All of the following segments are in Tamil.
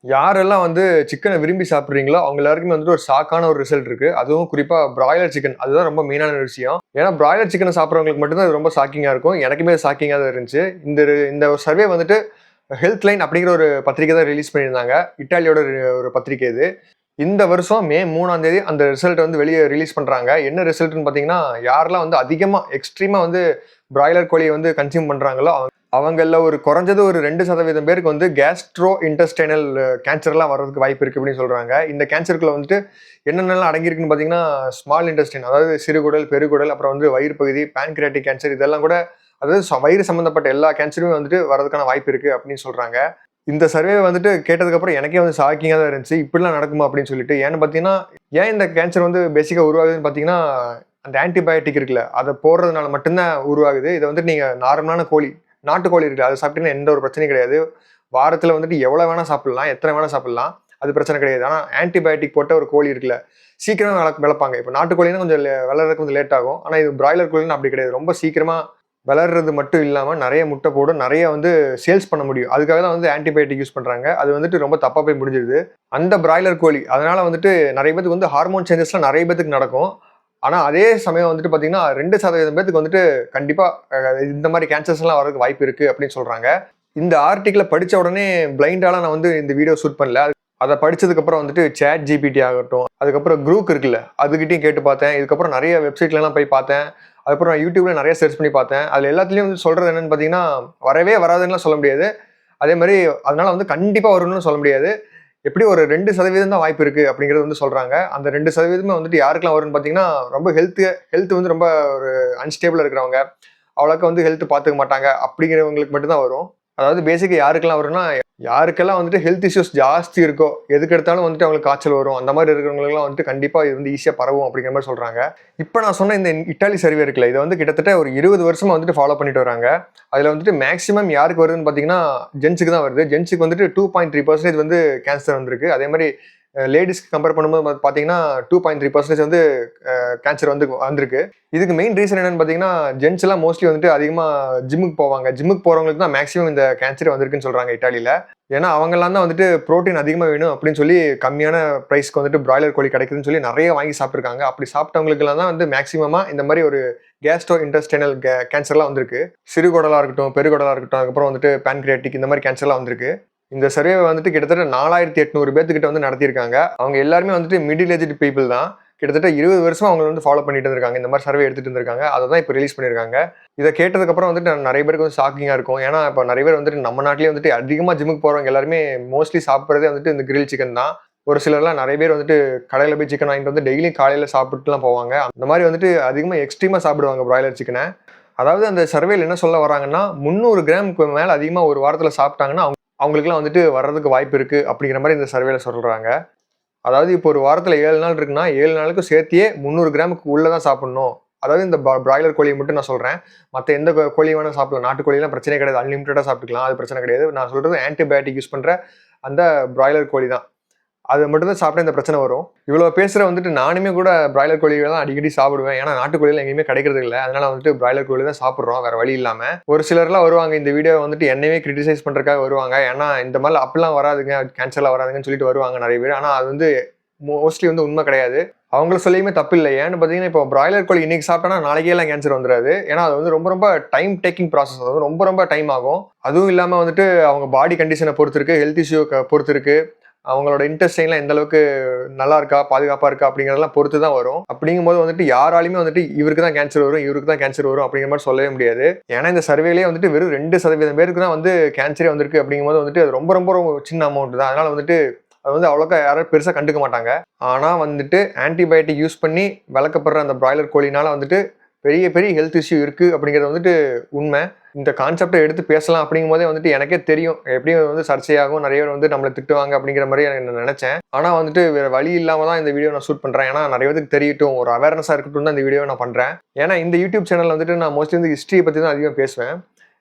யாரெல்லாம் வந்து சிக்கனை விரும்பி சாப்பிட்றீங்களோ அவங்க எல்லாருக்குமே வந்துட்டு ஒரு ஷாக்கான ஒரு ரிசல்ட் இருக்கு. அதுவும் குறிப்பா பிராய்லர் சிக்கன். அதுதான் ரொம்ப மெயினான விஷயம். ஏன்னா பிராய்லர் சிக்கனை சாப்பிட்றவங்களுக்கு மட்டும்தான் அது ரொம்ப ஷாக்கிங்கா இருக்கும். எனக்குமே ஷாக்கிங்கா தான் இருந்துச்சு. இந்த சர்வே வந்துட்டு ஹெல்த் லைன் அப்படிங்கிற ஒரு பத்திரிக்கை தான் ரிலீஸ் பண்ணியிருந்தாங்க. இட்டாலியோட ஒரு பத்திரிக்கை இது. இந்த வருஷம் மே 3ஆம் தேதி அந்த ரிசல்ட் வந்து வெளியே ரிலீஸ் பண்றாங்க. என்ன ரிசல்ட்னு பாத்தீங்கன்னா, யாரெல்லாம் வந்து அதிகமா எக்ஸ்ட்ரீமா வந்து பிராய்லர் கோழியை வந்து கன்சியூம் பண்றாங்களோ அவங்கள ஒரு குறைஞ்சது ஒரு 2% பேருக்கு வந்து கேஸ்ட்ரோ இன்டெஸ்டைனல் கேன்சர்லாம் வர்றதுக்கு வாய்ப்பு இருக்கு அப்படின்னு சொல்றாங்க. இந்த கேன்சருக்குள்ள வந்துட்டு என்னென்னலாம் அடங்கியிருக்குன்னு பாத்தீங்கன்னா, ஸ்மால் இன்டெஸ்டைன் அதாவது சிறுகுடல், பெருகுடல், அப்புறம் வந்து வயிறு பகுதி, பான்கிரியாட்டிக் கேன்சர் இதெல்லாம் கூட அதாவது வயிறு சம்பந்தப்பட்ட எல்லா கேன்சருமே வந்துட்டு வரதுக்கான வாய்ப்பு இருக்கு அப்படின்னு சொல்றாங்க. இந்த சர்வே வந்துட்டு கேட்டதுக்கப்புறம் எனக்கே வந்து ஷாக்கிங்கா தான் இருந்துச்சு. இப்படிலாம் நடக்குமா அப்படின்னு சொல்லிட்டு. ஏன்னு பார்த்தீங்கன்னா, ஏன் இந்த கேன்சர் வந்து பேசிக்கா உருவாகுதுன்னு பார்த்தீங்கன்னா, அந்த ஆன்டிபயோட்டிக் இருக்குல்ல, அத போடுறதுனால மட்டும் தான் உருவாகுது. இத வந்துட்டு நீங்க நார்மலான கோழி, நாட்டுக்கோழி இருக்குல்ல, அத சாப்பிட்டீங்கன்னா எந்த ஒரு பிரச்சனையும் கிடையாது. வாரத்துல வந்துட்டு எவ்வளவு வேணா சாப்பிடலாம், எத்தனை வேணா சாப்பிடலாம். அது பிரச்சனை கிடையாது. ஆனா ஆன்டிபயோட்டிக் போட்ட ஒரு கோழி இருக்குல்ல, சீக்கிரமா வளர்ப்பாங்க. இப்ப நாட்டுக்கோழின்னா கொஞ்சம் வளர்றதுக்கு கொஞ்சம் லேட் ஆகும். ஆனா இது பிராய்லர் கோழின்னா அப்படி கிடையாது. ரொம்ப சீக்கிரமா வளர்றது மட்டும் இல்லாம நெறைய முட்டை போடும். நெறைய வந்து சேல்ஸ் பண்ண முடியும். அதுக்காக தான் வந்து ஆன்டிபயோட்டிக் யூஸ் பண்றாங்க. அது வந்துட்டு ரொம்ப தப்பா போய் முடிஞ்சிருது. அந்த பிராய்லர் கோழி அதனால வந்துட்டு நெறைய பேத்துக்கு வந்து ஹார்மோன் சேஞ்சஸ்லாம் நெறைய பேத்துக்கு நடக்கும். ஆனா அதே சமயம் வந்துட்டு பார்த்தீங்கன்னா, 2% பேத்துக்கு வந்துட்டு கண்டிப்பா இந்த மாரி கேன்சர்ஸ்லாம் வரதுக்கு வாய்ப்பு இருக்கு அப்படின்னு சொல்றாங்க. இந்த ஆர்டிக்கிள படிச்ச உடனே பிளைண்டாலாம் நான் வந்து இந்த வீடியோ ஷூட் பண்ணல. அத படிச்சதுக்கப்புறம் வந்துட்டு சாட் ஜிபிடி ஆகட்டும், அதுக்கப்புறம் குரூக் இருக்குல்ல, அதுகிட்டயும் கேட்டு பார்த்தேன். இதுக்கப்புறம் நெறைய வெப்சைட்லலாம் போய் பார்த்தேன். அதுக்கப்புறம் யூடியூப்ல நெறைய சர்ச் பண்ணி பார்த்தேன். அதுல எல்லாத்துலயும் வந்து சொல்றது என்னன்னு பார்த்தீங்கன்னா, வரவே வராதுன்னுலாம் சொல்ல முடியாது. அதே மாரி அதனால வந்து கண்டிப்பா வரும்னு சொல்ல முடியாது. எப்படியும் ஒரு 2% தான் வாய்ப்பு இருக்கு அப்படிங்கிறது வந்து சொல்றாங்க. அந்த 2% வந்துட்டு யாருக்கெல்லாம் வரும்னு பார்த்தீங்கன்னா, ரொம்ப ஹெல்த் வந்து ரொம்ப ஒரு அன்ஸ்டேபிளா இருக்கிறவங்க, அவ்வளோக்கா வந்து ஹெல்த் பார்த்துக்க மாட்டாங்க அப்படிங்கிறவங்களுக்கு மட்டும் தான் வரும். அதாவது பேசிக்கா யாருக்கெல்லாம் வரும்னா, யாருக்கெல்லாம் வந்துட்டு ஹெல்த் இஷ்யூஸ் ஜாஸ்தி இருக்கோ, எதுக்கு எடுத்தாலும் வந்துட்டு அவங்களுக்கு காய்ச்சல் வரும். அந்த மாரி இருக்கிறவங்களுக்குலாம் வந்துட்டு கண்டிப்பா இது வந்து ஈஸியா பரவும் அப்படிங்கிற மாரி சொல்றாங்க. இப்ப நான் சொன்ன இந்த இட்டாலி சர்வே இருக்குல்ல, இத வந்து கிட்டத்தட்ட ஒரு 20 வருஷமா வந்துட்டு ஃபாலோ பண்ணிட்டு வராங்க. அதுல வந்துட்டு மேக்ஸிமம் யாருக்கு வருதுன்னு பார்த்தீங்கன்னா, ஜென்ட்ஸுக்கு தான் வருது. ஜென்ட்ஸுக்கு வந்துட்டு 2.3% வந்து கேன்சர் வந்திருக்கு. அதே மாரி லேடீஸ்க்கு கம்பேர் பண்ணும்போது பார்த்தீங்கன்னா, 2.3% வந்து கேன்சர் வந்து வந்திருக்கு. இதுக்கு மெயின் ரீசன் என்னன்னு பார்த்தீங்கன்னா, ஜென்ட்ஸ் எல்லாம் மோஸ்ட்லி வந்துட்டு அதிகமா ஜிம்முக்கு போவாங்க. ஜிம்முக்கு போறவங்களுக்கு தான் மேக்ஸிமம் இந்த கேன்சர் வந்திருக்குன்னு சொல்றாங்க இட்டாலியில. ஏன்னா அவங்கலாம் தான் வந்துட்டு புரோட்டீன் அதிகமா வேணும் அப்படின்னு சொல்லி கம்மியான பிரைஸ்க்கு வந்துட்டு பிராய்லர் கோழி கிடைக்குதுன்னு சொல்லி நெறைய வாங்கி சாப்பிட்டுருக்காங்க. அப்படி சாப்பிட்டவங்களுக்கெல்லாம் தான் வந்து மேக்ஸிமமா இந்த மாரி ஒரு கேஸ்ட்ரோ இன்டெஸ்டைனல் கேன்சர்லாம் வந்திருக்கு. சிறுகுடலா இருக்கட்டும், பெருகுடலா இருக்கட்டும், அதுக்கப்புறம் வந்துட்டு பான்கிரியாட்டிக் இந்த மாரி கேன்சர்லாம் வந்திருக்கு. இந்த சர்வே வந்துட்டு கிட்டத்தட்ட 4800 பேத்துக்கிட்ட வந்து நடத்தியிருக்காங்க. அவங்க எல்லாருமே வந்துட்டு மிடில் ஏஜ்டு பீப்பிள் தான். கிட்டத்தட்ட 20 வருஷமா அவங்க வந்து ஃபாலோ பண்ணிட்டு இருந்திருக்காங்க. இந்த மாதிரி சர்வே எடுத்துட்டு இருந்திருக்காங்க. அதை தான் இப்போ ரிலீஸ் பண்ணியிருக்காங்க. இதை கேட்டதுக்கப்புறம் வந்துட்டு நிறைய பேருக்கு வந்து ஷாக்கிங்கா இருக்கும். ஏன்னா இப்போ நிறைய பேர் வந்துட்டு நம்ம நாட்டிலேயே வந்துட்டு அதிகமாக ஜிம்முக்கு போறவங்க எல்லாருமே மோஸ்ட்லி சாப்பிட்றதே வந்துட்டு இந்த கிரில் சிக்கன் தான். ஒரு சிலர்லாம் நிறைய பேர் வந்துட்டு கடையில் போய் சிக்கன் வாங்கிட்டு வந்து டெய்லியும் காலையில் சாப்பிட்டுலாம் போவாங்க. அந்த மாதிரி வந்துட்டு அதிகமாக எக்ஸ்ட்ரீமாக சாப்பிடுவாங்க பிராய்லர் சிக்கனை. அதாவது அந்த சர்வேல என்ன சொல்ல வராங்கன்னா 300 கிராமுக்கு மேலே அதிகமாக ஒரு வாரத்தில் சாப்பிட்டாங்கன்னா அவங்களுக்குலாம் வந்துட்டு வர்றதுக்கு வாய்ப்பு இருக்கு அப்படிங்கிற மாதிரி இந்த சர்வேல சொல்றாங்க. அதாவது இப்போ ஒரு வாரத்துல 7 நாள் இருக்குன்னா 7 நாளுக்கும் சேர்த்தியே 300 கிராமுக்கு உள்ளதான் சாப்பிடணும். அதாவது இந்த பிராய்லர் கோழியை மட்டும் நான் சொல்றேன். மற்ற எந்த கோழி வேணா சாப்பிடலாம். நாட்டுக்கோழிலாம் பிரச்சனை கிடையாது. அன்லிமிட்டடா சாப்பிட்டுக்கலாம். அது பிரச்சனை கிடையாது. நான் சொல்றது ஆன்டிபயோட்டிக் யூஸ் பண்ற அந்த பிராய்லர் கோழி தான். அது மட்டும் தான் சாப்பிட்டா இந்த பிரச்சனை வரும். இவ்வளவு பேசுற வந்துட்டு நானுமே கூட பிராய்லர் கோழிகளை தான் அடிக்கடி சாப்பிடுவேன். ஏன்னா நாட்டுக்கோழிலாம் எங்கேயுமே கிடைக்கிறது இல்லை. அதனால வந்துட்டு பிராய்லர் கோழி தான் சாப்பிடுறோம் வேற வழி இல்லாம. ஒரு சிலர்லாம் வருவாங்க இந்த வீடியோ வந்துட்டு என்னையே கிரிட்டிசைஸ் பண்றதுக்காக வருவாங்க. ஏன்னா இந்த மாதிரி அப்படிலாம் வராதுங்க, கேன்சர்லாம் வராதுங்கன்னு சொல்லிட்டு வருவாங்க நிறைய பேர். ஆனா அது வந்து மோஸ்ட்லி வந்து உண்மை கிடையாது. அவங்கள சொல்லியுமே தப்பு இல்லை. ஏன்னு பார்த்தீங்கன்னா இப்போ பிராய்லர் கோழி இன்னைக்கு சாப்பிட்டா நாளைக்கே எல்லாம் கேன்சர் வந்துடாது. ஏன்னா அது வந்து ரொம்ப ரொம்ப டைம் டேக்கிங் ப்ராசஸ். அது ரொம்ப ரொம்ப டைம் ஆகும். அதுவும் இல்லாம வந்துட்டு அவங்க பாடி கண்டிஷனை பொறுத்து இருக்கு, ஹெல்த் இஷ்யூ பொறுத்து இருக்கு, அவங்களோட இன்டெஸ்டைன்லாம் எந்த அளவுக்கு நல்லா இருக்கா, பாதுகாப்பா இருக்கா அப்படிங்கிறதெல்லாம் பொறுத்து தான் வரும். அப்படிங்கும்போது வந்துட்டு யாராலையுமே வந்துட்டு இவருக்கு தான் கேன்சர் வரும், இவருக்கு தான் கேன்சர் வரும் அப்படிங்கிற மாதிரி சொல்லவே முடியாது. ஏன்னா இந்த சர்வேலேயே வந்துட்டு வெறும் 2% பேருக்கு தான் வந்து கேன்சரே வந்திருக்கு. அப்படிங்கும்போது வந்துட்டு அது ரொம்ப ரொம்ப ரொம்ப சின்ன அமௌண்ட் தான். அதனால வந்துட்டு அது வந்து அவ்வளோக்கா யாரும் பெருசாக கண்டுக்க மாட்டாங்க. ஆனால் வந்துட்டு ஆன்டிபயோட்டிக் யூஸ் பண்ணி வளர்க்கப்படுற அந்த பிராய்லர் கோழினால வந்துட்டு பெரிய பெரிய ஹெல்த் இஷ்யூ இருக்கு அப்படிங்கிறது வந்துட்டு உண்மை. இந்த கான்செப்டை எடுத்து பேசலாம் அப்படிங்கும் போதே வந்துட்டு எனக்கே தெரியும் எப்படியும் வந்து சர்ச்சையாகும், நிறைய பேர் வந்து நம்மளை திட்டுவாங்க அப்படிங்கிற மாதிரி நான் நினைச்சேன். ஆனால் வந்துட்டு வேற வழி இல்லாம தான் இந்த வீடியோ நான் ஷூட் பண்றேன். ஏன்னா நிறைய பேருக்கு தெரியட்டும், ஒரு அவேர்னஸா இருக்கட்டும் தான் இந்த வீடியோ நான் பண்றேன். ஏன்னா இந்த யூடியூப் சேனல் வந்துட்டு நான் மோஸ்ட்லி வந்து ஹிஸ்டரியை பத்தி தான் அதிகமாக பேசுவேன்.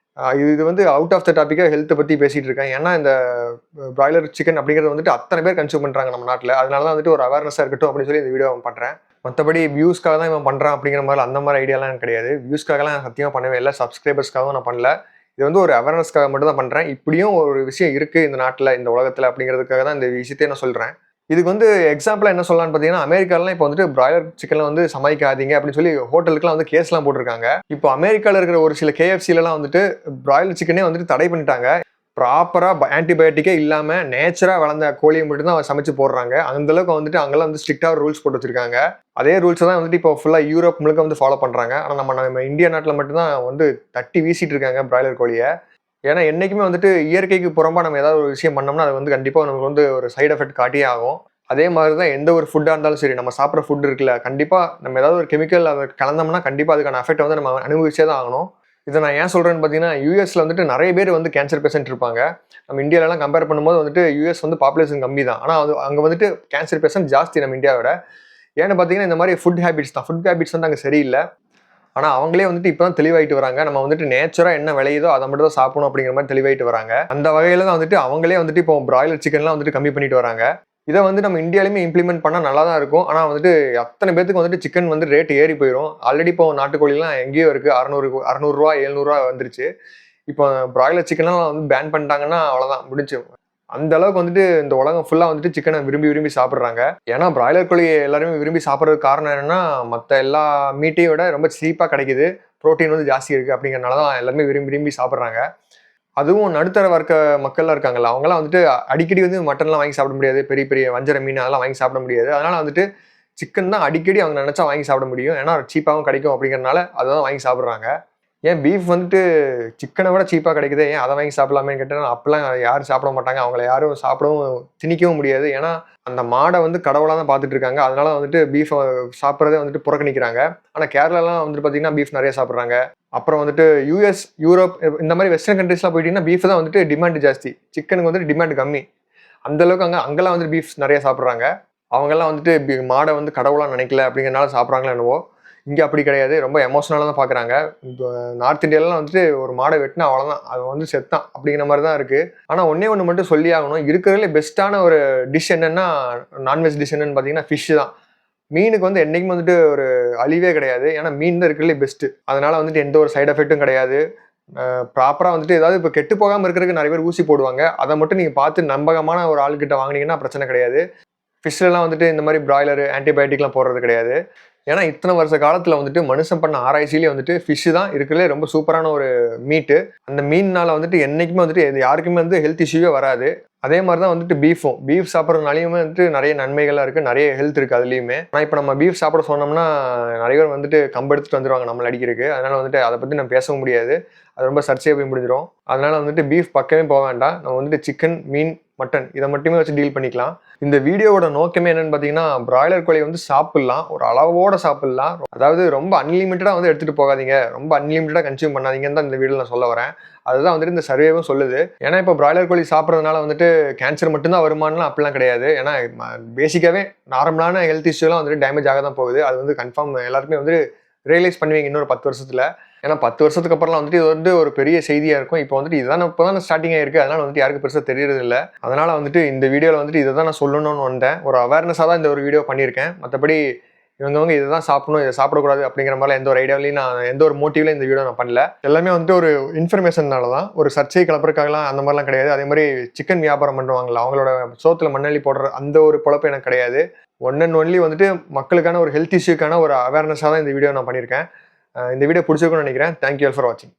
இது வந்து அவுட் ஆஃப் த டாப்பிக்காக ஹெல்த்தை பற்றி பேசிகிட்டு இருக்கேன். ஏன்னா இந்த பிராய்லர் சிக்கன் அப்படிங்கிறது வந்துட்டு அத்தனை பேர் கன்சியூம் பண்ணுறாங்க நம்ம நாட்டில். அதனால தான் வந்துட்டு ஒரு அவேர்னஸாக இருக்கட்டும் அப்படின்னு சொல்லி இந்த வீடியோ பண்ணுறேன். மற்றபடி வியூஸ்க்காக தான் இவன் பண்ணுறான் அப்படிங்கிற மாதிரி அந்த மாதிரி ஐடியாலாம் எனக்கு கிடையாது. வியூஸ்க்காகலாம் சத்தியமாக பண்ணவே இல்லை, சப்ஸ்கிரைபர்ஸ்க்காகவும் நான் பண்ணல. இது வந்து ஒரு அவேர்னஸ்க்காக மட்டும் தான் பண்றேன். இப்படியும் ஒரு விஷயம் இருக்கு இந்த நாட்டுல, இந்த உலகத்துல அப்படிங்கிறதுக்காக தான் இந்த விஷயத்தையே நான் சொல்றேன். இதுக்கு வந்து எக்ஸாம்பிளா என்ன சொல்லலாம்னு பார்த்தீங்கன்னா, அமெரிக்காலலாம் இப்போ வந்துட்டு பிராய்லர் சிக்கன்ல வந்து சமைக்காதீங்க அப்படின்னு சொல்லி ஹோட்டலுக்குலாம் வந்து கேஸ்லாம் போட்டிருக்காங்க. இப்போ அமெரிக்கால இருக்கிற ஒரு சில KFCலலாம் வந்துட்டு பிராய்லர் சிக்கனே வந்துட்டு தடை பண்ணிட்டாங்க. ப்ராப்பரா ஆன்டிபயோட்டிக்கே இல்லாம நேச்சரா வளர்ந்த கோழியை மட்டும் தான் சமைச்சு போடுறாங்க. அந்த அளவுக்கு வந்துட்டு அங்கெல்லாம் வந்து ஸ்ட்ரிக்ட்டா ரூல்ஸ் போட்டு வச்சிருக்காங்க. அதே ரூல்ஸ தான் வந்துட்டு இப்போ ஃபுல்லா யூரோப் முழுக்க வந்து ஃபாலோ பண்றாங்க. ஆனா நம்ம இந்தியா நாட்டுல மட்டும் தான் வந்து தட்டி வீசிட்டு இருக்காங்க பிராய்லர் கோழிய. ஏன்னா என்னைக்குமே வந்துட்டு இயற்கைக்கு புறம்பா நம்ம ஏதாவது ஒரு விஷயம் பண்ணோம்னா, அது வந்து கண்டிப்பா நமக்கு வந்து ஒரு சைட் எஃபெக்ட் காட்டியே ஆகும். அதே மாதிரி தான் எந்த ஒரு ஃபுட்டா இருந்தாலும் சரி, நம்ம சாப்பிடுற ஃபுட் இருக்குல்ல, கண்டிப்பா நம்ம ஏதாவது ஒரு கெமிக்கல் அத கலந்தோம்னா, கண்டிப்பா அதுக்கான எஃபெக்ட்ட வந்து நம்ம அனுபவிச்சே தான் ஆகணும். இத நான் ஏன் சொல்றேன்னு பார்த்தீங்கன்னா, யுஎஸ்ல வந்துட்டு நெறைய பேர் வந்து கேன்சர் பேஷண்ட் இருப்பாங்க. நம்ம இந்தியாலலாம் கம்பேர் பண்ணும்போது வந்துட்டு யுஎஸ் வந்து பாப்புலேஷன் கம்மி தான். ஆனா அது அங்க வந்துட்டு கேன்சர் பேஷண்ட் ஜாஸ்தி நம்ம இந்தியாவ விட. ஏன்னு பார்த்தீங்கன்னா, இந்த மாரி ஃபுட் ஹேபிட்ஸ் தான். ஃபுட் ஹேபிட்ஸ் வந்து அங்க சரியில்ல. ஆனா அவங்களே வந்துட்டு இப்ப தான் தெளிவாயிட்டு வராங்க. நம்ம வந்துட்டு நேச்சரா என்ன விளையுதோ அத மட்டும் தான் சாப்பிடணும் அப்படிங்கிற மாரி தெளிவாயிட்டு வராங்க. அந்த வகையில தான் வந்துட்டு அவங்களே வந்துட்டு இப்போ பிராய்லர் சிக்கன்லாம் வந்துட்டு கம்மி பண்ணிட்டு வராங்க. இத வந்து நம்ம இந்தியாலயுமே இம்ப்ளிமெண்ட் பண்ணா நல்லா தான் இருக்கும். ஆனா வந்துட்டு அத்தன பேத்துக்கு வந்துட்டு சிக்கன் வந்து ரேட் ஏறி போயிரும். ஆல்ரெடி இப்போ நாட்டுக்கோழிலாம் எங்கேயோ இருக்கு. ரூ. 600 ரூ. 700 வந்துருச்சு. இப்போ பிராய்லர் சிக்கன்லாம் வந்து பேன் பண்ணிட்டாங்கன்னா அவ்வளோதான் முடிஞ்சுச்சு. அந்த அளவுக்கு வந்துட்டு இந்த உலகம் ஃபுல்லா வந்துட்டு சிக்கனை விரும்பி விரும்பி சாப்பிடுறாங்க. ஏன்னா பிராய்லர் கோழி எல்லாருமே விரும்பி சாப்பிட்றதுக்கு காரணம் என்னன்னா, மத்த எல்லா மீட்டையும் விட ரொம்ப சீப்பா கிடைக்குது. புரோட்டீன் வந்து ஜாஸ்தி இருக்கு அப்படிங்கிறனால தான் எல்லாருமே விரும்பி விரும்பி சாப்பிடுறாங்க. அதுவும் நடுத்தர வர்க்க மக்கள்லாம் இருக்காங்கல்ல, அவங்கலாம் வந்துட்டு அடிக்கடி வந்து மட்டன்லாம் வாங்கி சாப்பிட முடியாது. பெரிய பெரிய வஞ்சர மீன் அதெல்லாம் வாங்கி சாப்பிட முடியாது. அதனால வந்துட்டு சிக்கன் தான் அடிக்கடி அவங்க நினைச்சா வாங்கி சாப்பிட முடியும். ஏன்னா சீப்பாவும் கிடைக்கும் அப்படிங்கிறனால அத தான் வாங்கி சாப்பிடுறாங்க. ஏன் பீஃப் வந்துட்டு சிக்கனை விட சீப்பா கிடைக்குதே, ஏன் அதை வாங்கி சாப்பிடலாமேன்னு கேட்டா, அப்பலாம் யாரும் சாப்பிட மாட்டாங்க. அவங்கள யாரும் சாப்பிடவும் திணிக்கவும் முடியாது. ஏன்னா, அந்த மாட வந்து கடவுளா தான் பார்த்துட்டு இருக்காங்க. அதனால வந்துட்டு பீஃப சாப்பிடுறதே வந்துட்டு புறக்கணிக்கிறாங்க. ஆனா கேரளாலாம் வந்துட்டு பார்த்தீங்கன்னா, பீஃப் நெறைய சாப்பிடுறாங்க. அப்புறம் வந்துட்டு யுஎஸ், யூரோப் இந்த மாரி வெஸ்டர்ன் கண்ட்ரீஸ்லாம் போயிட்டீங்கன்னா, பீஃப் தான் வந்துட்டு டிமாண்ட் ஜாஸ்தி. சிக்கனுக்கு வந்துட்டு டிமாண்ட் கம்மி. அந்த அளவுக்கு அங்கலாம் வந்துட்டு பீஃப் நெறைய சாப்பிடுறாங்க. அவங்கலாம் வந்துட்டு மாட வந்து கடவுளா நினைக்கல அப்படிங்கிறனால சாப்பிடுறாங்களோ என்னவோ! இங்க அப்படி கிடையாது. ரொம்ப எமோஷனலா தான் பார்க்குறாங்க. இப்போ நார்த் இந்தியாலலாம் வந்துட்டு ஒரு மாட வெட்டுனா அவ்வளோதான். அவன் வந்து செத்தான் அப்படிங்கிற மாரி தான் இருக்கு. ஆனா ஒண்ணே ஒண்ணு மட்டும் சொல்லியே ஆகணும். இருக்கிறதுலே பெஸ்ட்டான ஒரு டிஷ் என்னன்னா, நான்வெஜ் டிஷ் என்னன்னு பார்த்தீங்கன்னா, ஃபிஷ் தான். மீனுக்கு வந்து என்னைக்குமே வந்துட்டு ஒரு அழிவே கிடையாது. ஏன்னா மீன் தான் இருக்கிறதுலே பெஸ்ட்டு. அதனால வந்துட்டு எந்த ஒரு சைட் எஃபெக்ட்டும் கிடையாது. ப்ராப்பரா வந்துட்டு ஏதாவது இப்போ கெட்டு போகாம இருக்கிறதுக்கு நெறைய பேர் ஊசி போடுவாங்க. அத மட்டும் நீங்க பார்த்து நம்பகமான ஒரு ஆள்கிட்ட வாங்குனீங்கன்னா பிரச்சனை கிடையாது. ஃபிஷ்லலாம் வந்துட்டு இந்த மாரி பிராய்லர், ஆன்டிபயோட்டிக்லாம் போடுறது கிடையாது. ஏன்னா, இத்தன வருஷ காலத்துல வந்துட்டு மனுஷன் பண்ண ஆராய்ச்சியிலே வந்துட்டு ஃபிஷ் தான் இருக்கிறதுலே ரொம்ப சூப்பரான ஒரு மீட்டு. அந்த மீன்னால வந்துட்டு என்னைக்குமே வந்துட்டு இது யாருக்குமே வந்து ஹெல்த் இஷ்யூவே வராது. அதே மாரி தான் வந்துட்டு பீஃபும். பீஃப் சாப்பிடுறதுனாலயுமே வந்துட்டு நெறைய நன்மைகள்லாம் இருக்கு. நெறைய ஹெல்த் இருக்கு அதுலயுமே. ஆனா, இப்ப நம்ம பீஃப் சாப்பிட சொன்னோம்னா, நெறைய பேர் வந்துட்டு கம்பு எடுத்துட்டு வந்துருவாங்க நம்மள அடிக்கிறதுக்கு. அதனால வந்துட்டு அத பத்தி நம்ம பேசவும் முடியாது. அது ரொம்ப சர்ச்சையா போய் முடிஞ்சிரும். அதனால வந்துட்டு பீஃப் பக்கமே போ வேண்டாம். நம்ம வந்துட்டு சிக்கன், மீன், மட்டன் இத மட்டுமே வச்சு டீல் பண்ணிக்கலாம். இந்த வீடியோவோட நோக்கமே என்னன்னு பார்த்தீங்கன்னா, பிராய்லர் கோழிய வந்து சாப்பிடலாம். ஒரு அளவோட சாப்பிடலாம். அதாவது ரொம்ப அன்லிமிட்டடா வந்து எடுத்துட்டு போகாதீங்க. ரொம்ப அன்லிமிட்டடா கன்சியூம் பண்ணாதீங்கன்னு தான் இந்த வீடியோல நான் சொல்ல வரேன். அதுதான் வந்துட்டு இந்த சர்வேவும் சொல்லுது. ஏன்னா, இப்போ பிராய்லர் கோழி சாப்பிடுறதுனால வந்துட்டு கேன்சர் மட்டும் தான் வருமான்லாம் அப்படிலாம் கிடையாது. ஏன்னா, பேசிக்காவே நார்மலான ஹெல்த் இஷ்யூலாம் வந்துட்டு டேமேஜ் ஆக தான் போகுது. அது வந்து கன்ஃபார்ம் எல்லாருமே வந்து ரியலைஸ் பண்ணுவீங்க இன்னொரு 10 வருஷத்துல. ஏன்னா 10 வருஷத்துக்கு அப்புறம்லாம் வந்துட்டு இது வந்து ஒரு பெரிய செய்தியா இருக்கும். இப்போ வந்துட்டு இதுதான் இப்பதான் ஸ்டார்டிங் ஆயிருக்கு. அதனால வந்துட்டு யாருக்கும் பெருசா தெரியறது இல்ல. அதனால வந்துட்டு இந்த வீடியோல வந்துட்டு இத தான் நான் சொல்லணும்னு வந்தேன். ஒரு அவேர்னஸா தான் இந்த ஒரு வீடியோ பண்ணியிருக்கேன். மத்தபடி இவங்கவங்க இத தான் சாப்பிடணும், இத சாப்பிடக்கூடாது அப்படிங்கிற மாரிலாம் எந்த ஒரு ஐடியாவிலயும் நான் எந்த ஒரு மோட்டிவ்லயும் இந்த வீடியோ நான் பண்ணல. எல்லாமே வந்துட்டு ஒரு இன்ஃபர்மேஷன்னால தான். ஒரு சர்ச்சை கிளப்புறதுக்காகலாம் அந்த மாரிலாம் கிடையாது. அதே மாரி சிக்கன் வியாபாரம் பண்றவாங்கல்ல, அவங்களோட சோத்துல மண்ணள்ளி போடுற அந்த ஒரு பொழப்பு எனக்கு கிடையாது. ஒன் அண்ட் ஒன்லி வந்துட்டு மக்களுக்கான ஒரு ஹெல்த் இஷ்யூக்கான ஒரு அவேர்னஸா தான் இந்த வீடியோ நான் பண்ணியிருக்கேன். இந்த வீடியோ பிடிச்சிருக்கும்னு நினைக்கிறேன். தேங்க் யூ ஆல் ஃபார் வாட்சிங்.